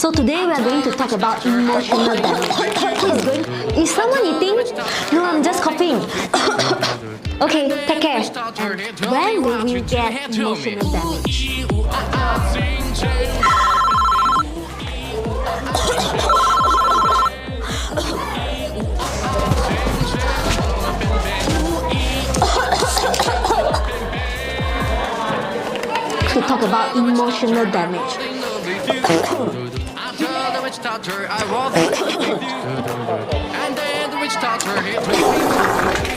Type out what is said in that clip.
So today we are going to talk about emotional damage. Is someone eating? No, I'm just coughing. Okay, take care. And when will we get emotional damage? To talk about emotional damage. And then the witch doctor hit me.